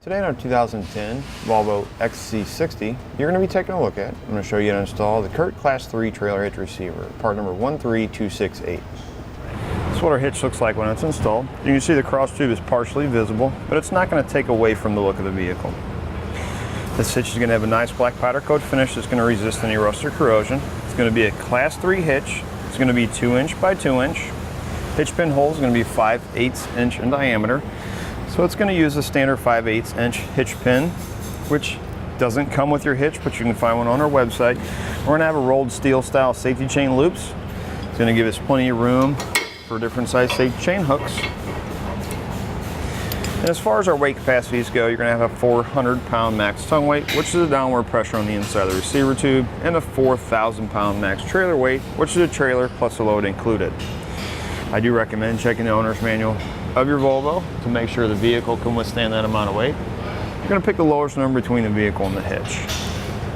Today in our 2010 Volvo XC60, you're going to be taking a look at. I'm going to show you how to install the CURT Class 3 trailer hitch receiver, part number 13268. This is what our hitch looks like when it's installed. You can see the cross tube is partially visible, but it's not going to take away from the look of the vehicle. This hitch is going to have a nice black powder coat finish that's going to resist any rust or corrosion. It's going to be a Class 3 hitch. It's going to be 2" by 2". Hitch pin hole is going to be 5/8 inch in diameter. So it's going to use a standard 5/8 inch hitch pin, which doesn't come with your hitch, but you can find one on our website. We're going to have a rolled steel style safety chain loops. It's going to give us plenty of room for different size safety chain hooks. And as far as our weight capacities go, you're going to have a 400-pound max tongue weight, which is a downward pressure on the inside of the receiver tube, and a 4,000-pound max trailer weight, which is a trailer plus a load included. I do recommend checking the owner's manual of your Volvo to make sure the vehicle can withstand that amount of weight. You're going to pick the lowest number between the vehicle and the hitch.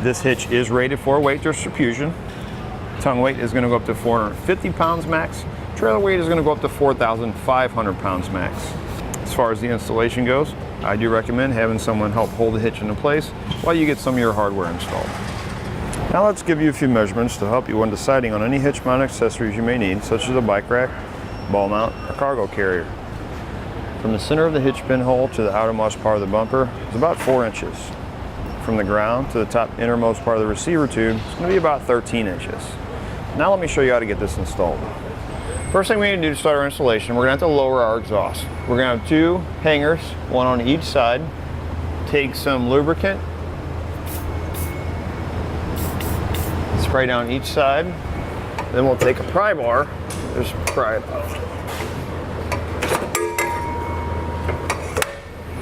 This hitch is rated for weight distribution. Tongue weight is going to go up to 450 pounds max. Trailer weight is going to go up to 4,500 pounds max. As far as the installation goes, I do recommend having someone help hold the hitch into place while you get some of your hardware installed. Now let's give you a few measurements to help you when deciding on any hitch mount accessories you may need, such as a bike rack, ball mount, or cargo carrier. From the center of the hitch pin hole to the outermost part of the bumper is about 4 inches. From the ground to the top innermost part of the receiver tube is going to be about 13 inches. Now let me show you how to get this installed. First thing we need to do to start our installation, we're going to have to lower our exhaust. We're going to have 2 hangers, one on each side. Take some lubricant, spray down each side. Then we'll take a pry bar, just pry it off.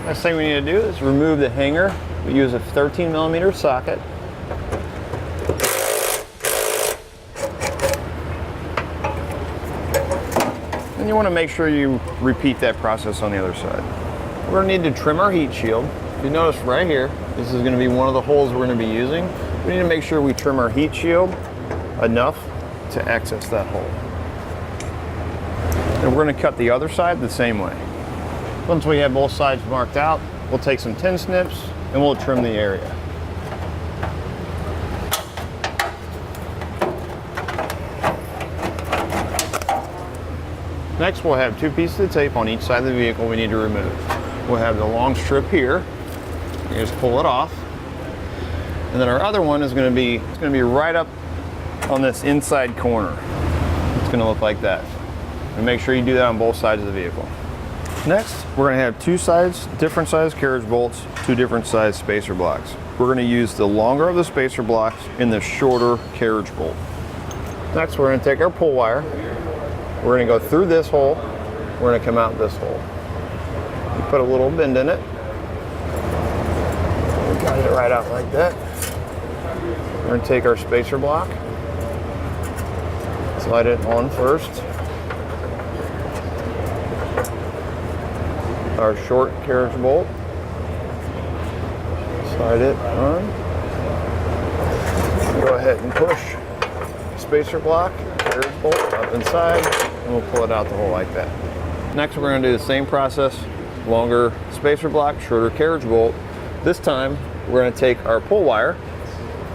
Next thing we need to do is remove the hanger. We use a 13mm socket. And you want to make sure you repeat that process on the other side. We're going to need to trim our heat shield. If you notice right here, this is going to be one of the holes we're going to be using. We need to make sure we trim our heat shield enough to access that hole. And we're going to cut the other side the same way. Once we have both sides marked out, we'll take some tin snips and we'll trim the area. Next, we'll have 2 pieces of tape on each side of the vehicle we need to remove. We'll have the long strip here. You just pull it off. And then our other one is going to be right up on this inside corner. It's going to look like that. And make sure you do that on both sides of the vehicle. Next, we're going to have 2 different size carriage bolts, 2 different size spacer blocks. We're going to use the longer of the spacer blocks in the shorter carriage bolt. Next, we're going to take our pull wire. We're going to go through this hole. We're going to come out this hole. We put a little bend in it. We got it right out like that. We're going to take our spacer block, slide it on first. Our short carriage bolt, slide it on. Go ahead and push spacer block, carriage bolt up inside, and we'll pull it out the hole like that. Next, we're going to do the same process, longer spacer block, shorter carriage bolt. This time, we're going to take our pull wire.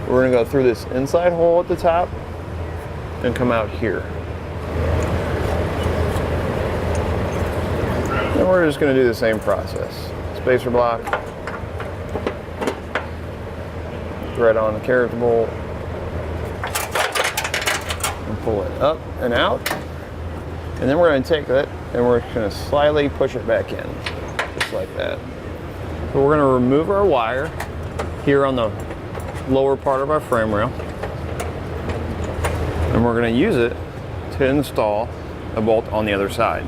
We're going to go through this inside hole at the top and come out here. And we're just going to do the same process. Spacer block, thread on the carriage bolt, and pull it up and out. And then we're going to take that and we're going to slightly push it back in, just like that. So we're going to remove our wire here on the lower part of our frame rail. And we're going to use it to install a bolt on the other side.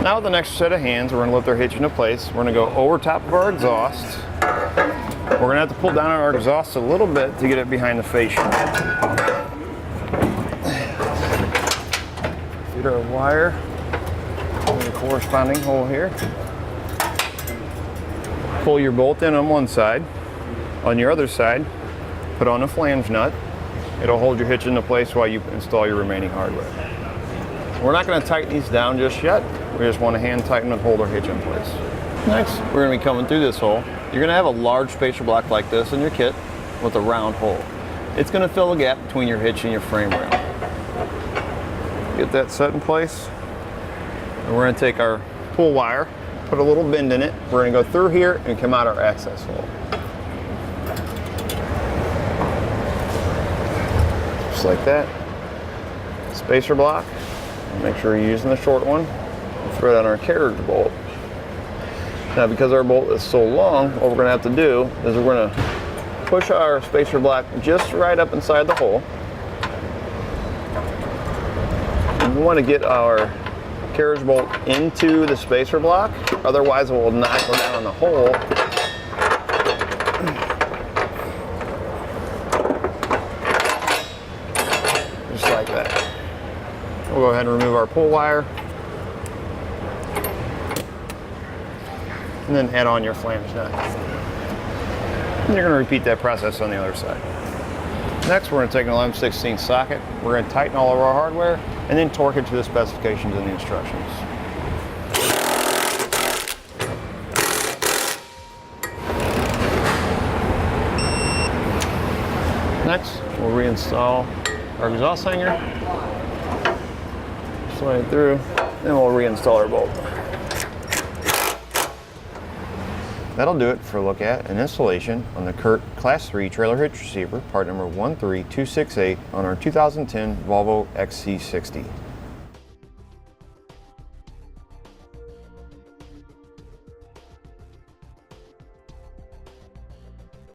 Now with the next set of hands, we're going to lift our hitch into place. We're going to go over top of our exhaust. We're going to have to pull down our exhaust a little bit to get it behind the fascia. Get our wire in the corresponding hole here. Pull your bolt in on one side. On your other side, put on a flange nut. It'll hold your hitch into place while you install your remaining hardware. We're not going to tighten these down just yet. We just want to hand tighten and hold our hitch in place. Next, we're going to be coming through this hole. You're going to have a large spacer block like this in your kit with a round hole. It's going to fill the gap between your hitch and your frame rail. Get that set in place. And we're going to take our pull wire, put a little bend in it. We're going to go through here and come out our access hole. Just like that. Spacer block. Make sure you're using the short one. Throw it on our carriage bolt. Now, because our bolt is so long, what we're going to have to do is we're going to push our spacer block just right up inside the hole. And we want to get our carriage bolt into the spacer block, otherwise it will not go down in the hole. Just like that. We'll go ahead and remove our pull wire. And then add on your flange nut. And you're going to repeat that process on the other side. Next, we're going to take an 11/16 socket. We're going to tighten all of our hardware and then torque it to the specifications and the instructions. Next, we'll reinstall our exhaust hanger. Slide it through, then we'll reinstall our bolt. That'll do it for a look at and installation on the CURT Class 3 Trailer Hitch Receiver, part number 13268 on our 2010 Volvo XC60.